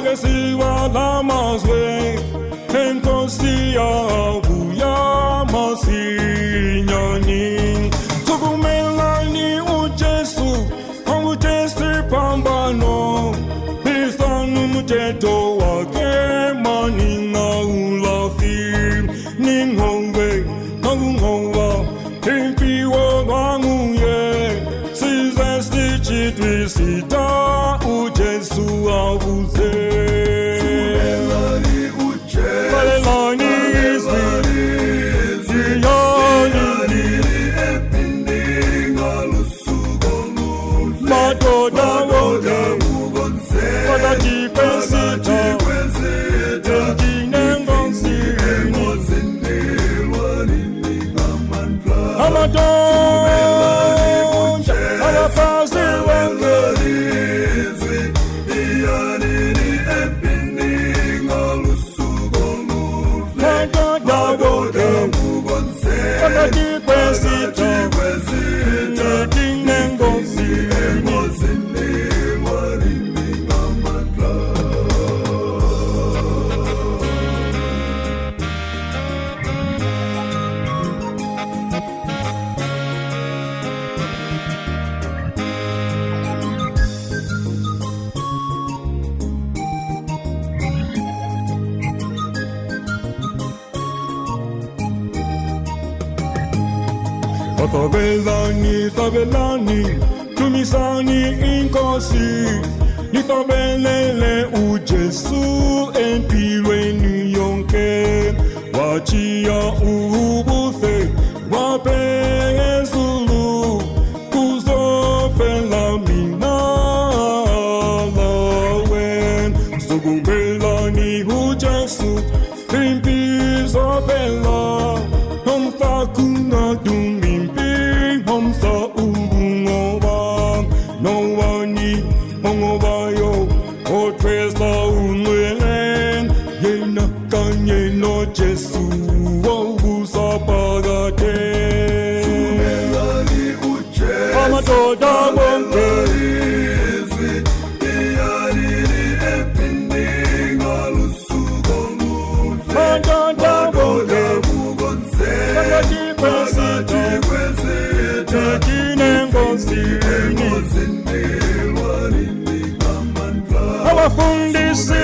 Agesiwa la mazwe enkosi yabu ya masinyani tukumelani ujesu ujesi pambano bisanu mteto wake maninga ulafi ningongwe nangungongwa impiwo wanguye sizesti chitwisita ujesu avuze Sabelani, tumisani inkosi, nithabelele ujesu empilweni yonke, wachia ubuthe, wapezulu, kuzofela minalawen, sugubelani ujesu, impizopela, nomfakuna dumi. Jesu waugusa pagate Sumelani uche Amatoda wongerizi Iyariri epindinga lusugomufe Madoda mugonse Magati kwesita Tekine ngosini Warini kamandla Awafundisi